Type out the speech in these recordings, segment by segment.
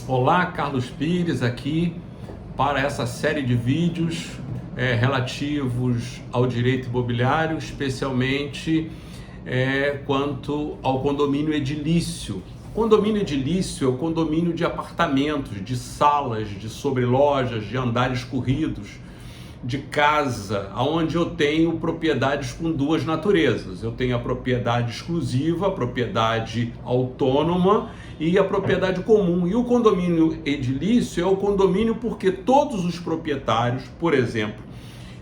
Olá, Carlos Pires aqui para essa série de vídeos relativos ao direito imobiliário, especialmente quanto ao condomínio edilício. Condomínio edilício é o condomínio de apartamentos, de salas, de sobrelojas, de andares corridos, de casa, onde eu tenho propriedades com duas naturezas. Eu tenho a propriedade exclusiva, a propriedade autônoma e a propriedade comum. E o condomínio edilício é o condomínio porque todos os proprietários, por exemplo,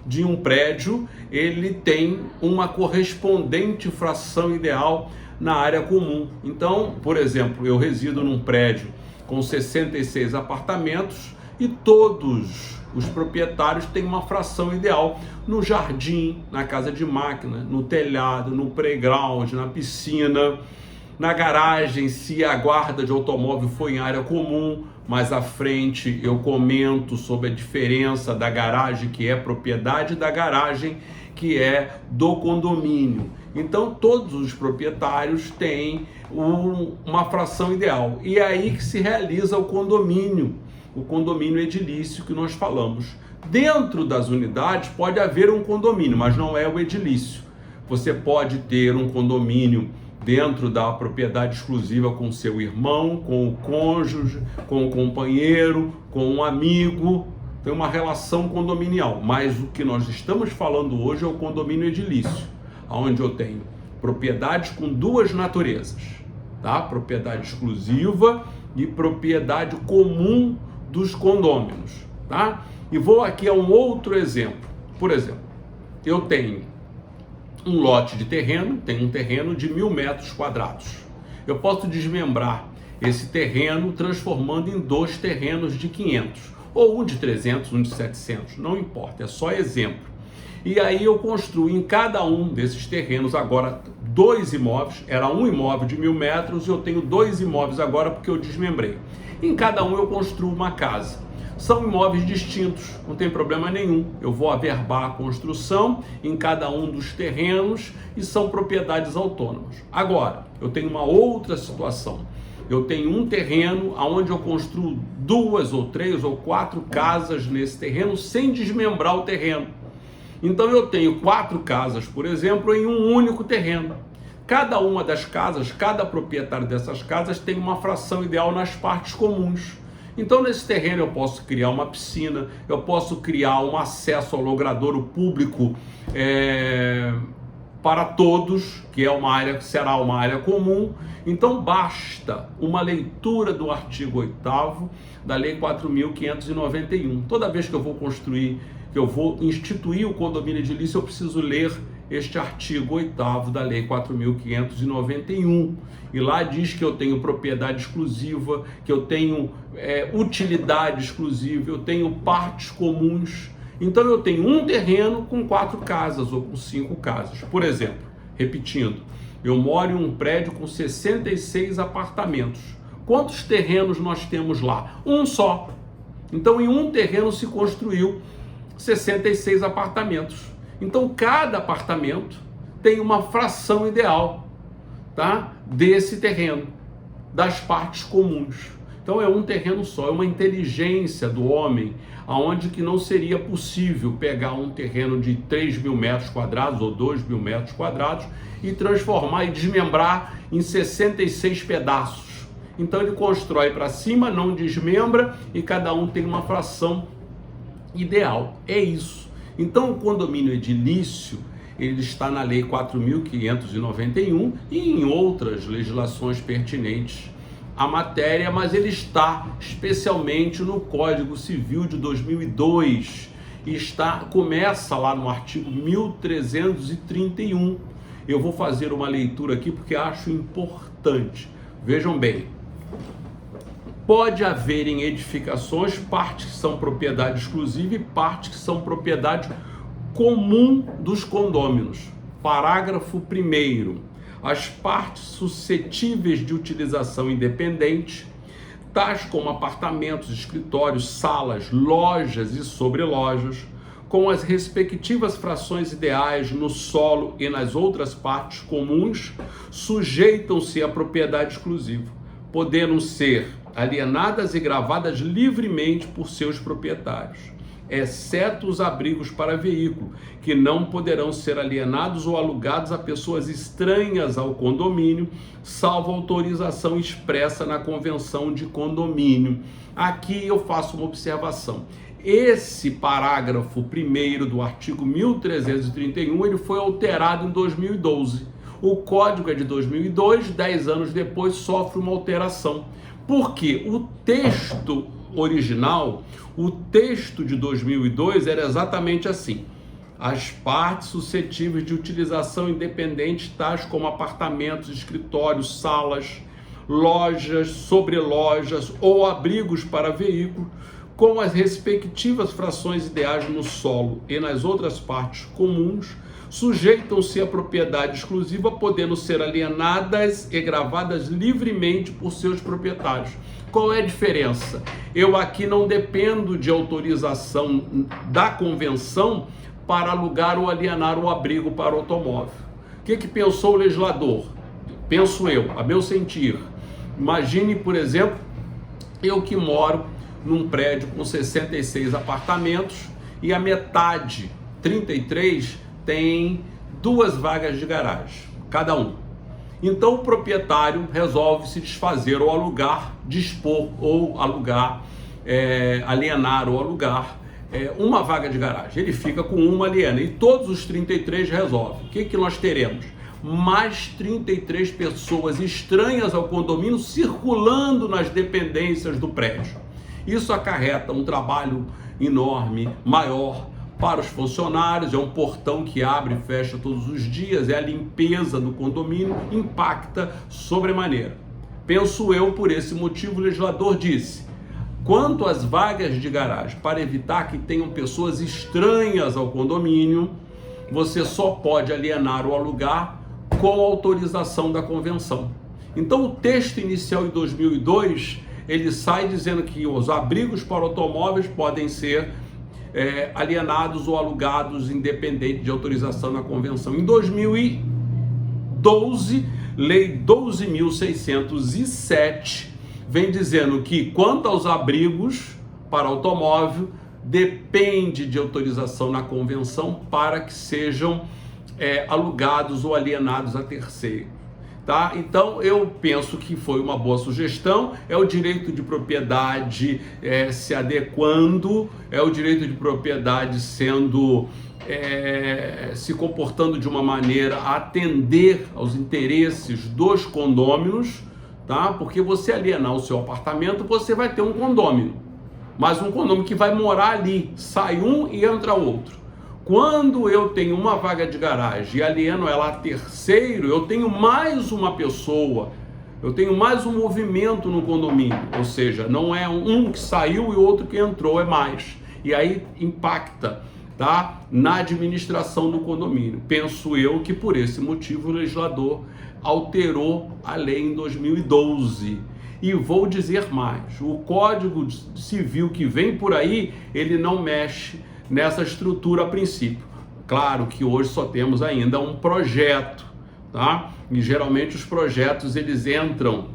de um prédio, ele tem uma correspondente fração ideal na área comum. Então, por exemplo, eu resido num prédio com 66 apartamentos e todos os proprietários têm uma fração ideal no jardim, na casa de máquina, no telhado, no playground, na piscina, na garagem, se a guarda de automóvel for em área comum. Mais à frente eu comento sobre a diferença da garagem que é propriedade da garagem que é do condomínio. Então todos os proprietários têm uma fração ideal. E é aí que se realiza o condomínio edilício que nós falamos. Dentro das unidades pode haver um condomínio, mas não é o edilício. Você pode ter um condomínio dentro da propriedade exclusiva com seu irmão, com o cônjuge, com o companheiro, com um amigo. Tem uma relação condominial, mas o que nós estamos falando hoje é o condomínio edilício, onde eu tenho propriedades com duas naturezas, tá? Propriedade exclusiva e propriedade comum dos condôminos, tá? E vou aqui a um outro exemplo. Por exemplo, eu tenho um lote de terreno, tenho um terreno de 1.000 metros quadrados. Eu posso desmembrar esse terreno transformando em dois terrenos de 500, ou um de 300, um de 700, não importa, é só exemplo. E aí eu construo em cada um desses terrenos agora dois imóveis. Era um imóvel de 1.000 metros e eu tenho dois imóveis agora porque eu desmembrei. Em cada um eu construo uma casa. São imóveis distintos, não tem problema nenhum. Eu vou averbar a construção em cada um dos terrenos e são propriedades autônomas. Agora, eu tenho uma outra situação. Eu tenho um terreno onde eu construo 2 ou 3 ou 4 casas nesse terreno sem desmembrar o terreno. Então eu tenho 4 casas, por exemplo, em um único terreno. Cada uma das casas, cada proprietário dessas casas tem uma fração ideal nas partes comuns. Então nesse terreno eu posso criar uma piscina, eu posso criar um acesso ao logradouro público para todos, que é uma área, será uma área comum. Então basta uma leitura do artigo 8º da Lei 4.591. Toda vez que eu vou construir, que eu vou instituir o condomínio edilício, eu preciso ler este artigo 8º da Lei 4.591. E lá diz que eu tenho propriedade exclusiva, que eu tenho utilidade exclusiva, eu tenho partes comuns. Então eu tenho um terreno com 4 casas ou com 5 casas. Por exemplo, repetindo, eu moro em um prédio com 66 apartamentos. Quantos terrenos nós temos lá? Um só. Então em um terreno se construiu 66 apartamentos. Então cada apartamento tem uma fração ideal, tá? Desse terreno, das partes comuns. Então é um terreno só, é uma inteligência do homem, aonde que não seria possível pegar um terreno de 3.000 metros quadrados ou 2.000 metros quadrados e transformar e desmembrar em 66 pedaços. Então ele constrói para cima, não desmembra e cada um tem uma fração ideal. É isso. Então o condomínio edilício, ele está na Lei 4.591 e em outras legislações pertinentes à matéria, mas ele está especialmente no Código Civil de 2002 e começa lá no artigo 1331. Eu vou fazer uma leitura aqui porque acho importante. Vejam bem. Pode haver em edificações partes que são propriedade exclusiva e partes que são propriedade comum dos condôminos. Parágrafo 1º. As partes suscetíveis de utilização independente, tais como apartamentos, escritórios, salas, lojas e sobrelojas, com as respectivas frações ideais no solo e nas outras partes comuns, sujeitam-se à propriedade exclusiva. podendo ser alienadas e gravadas livremente por seus proprietários, exceto os abrigos para veículo, que não poderão ser alienados ou alugados a pessoas estranhas ao condomínio, salvo autorização expressa na convenção de condomínio. Aqui eu faço uma observação. Esse parágrafo 1º do artigo 1331, ele foi alterado em 2012. O código é de 2002, 10 anos depois sofre uma alteração. Porque o texto original, o texto de 2002 era exatamente assim: as partes suscetíveis de utilização independente, tais como apartamentos, escritórios, salas, lojas, sobrelojas ou abrigos para veículos, com as respectivas frações ideais no solo e nas outras partes comuns, sujeitam-se à propriedade exclusiva, podendo ser alienadas e gravadas livremente por seus proprietários. Qual é a diferença? Eu aqui não dependo de autorização da convenção para alugar ou alienar o abrigo para o automóvel. O que pensou o legislador? Penso eu, a meu sentir. Imagine, por exemplo, eu que moro num prédio com 66 apartamentos e a metade, 33, tem 2 vagas de garagem, cada um. Então o proprietário resolve se desfazer ou alugar, dispor ou alugar, alienar ou alugar uma vaga de garagem. Ele fica com uma aliena e todos os 33 resolvem. O que nós teremos? Mais 33 pessoas estranhas ao condomínio circulando nas dependências do prédio. Isso acarreta um trabalho enorme, maior para os funcionários, é um portão que abre e fecha todos os dias, é a limpeza do condomínio, impacta sobremaneira. Penso eu, por esse motivo, o legislador disse: quanto às vagas de garagem, para evitar que tenham pessoas estranhas ao condomínio, você só pode alienar ou alugar com autorização da convenção. Então o texto inicial de 2002, ele sai dizendo que os abrigos para automóveis podem ser alienados ou alugados independente de autorização na convenção. Em 2012, Lei 12.607 vem dizendo que, quanto aos abrigos para automóvel, depende de autorização na convenção para que sejam alugados ou alienados a terceiro. Tá? Então eu penso que foi uma boa sugestão, é o direito de propriedade se adequando, é o direito de propriedade sendo, se comportando de uma maneira a atender aos interesses dos condôminos, tá? Porque você alienar o seu apartamento, você vai ter um condômino, mas um condômino que vai morar ali, sai um e entra outro. Quando eu tenho uma vaga de garagem e alieno ela a terceiro, eu tenho mais uma pessoa, eu tenho mais um movimento no condomínio, ou seja, não é um que saiu e outro que entrou, é mais. E aí impacta, tá, na administração do condomínio. Penso eu que por esse motivo o legislador alterou a lei em 2012. E vou dizer mais, o Código Civil que vem por aí, ele não mexe nessa estrutura a princípio. Claro que hoje só temos ainda um projeto, tá? E geralmente os projetos eles entram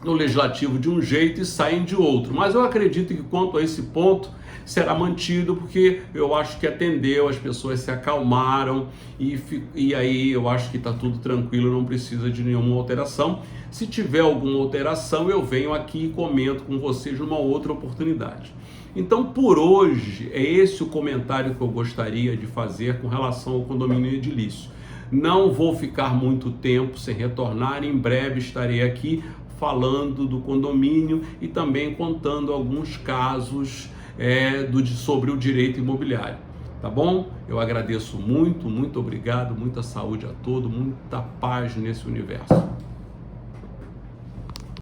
no legislativo de um jeito e saem de outro. Mas eu acredito que quanto a esse ponto será mantido, porque eu acho que atendeu, as pessoas se acalmaram e aí eu acho que está tudo tranquilo, não precisa de nenhuma alteração. Se tiver alguma alteração, eu venho aqui e comento com vocês numa outra oportunidade. Então, por hoje, é esse o comentário que eu gostaria de fazer com relação ao condomínio edilício. Não vou ficar muito tempo sem retornar, em breve estarei aqui falando do condomínio e também contando alguns casos sobre o direito imobiliário. Tá bom? Eu agradeço muito, muito obrigado, muita saúde a todos, muita paz nesse universo.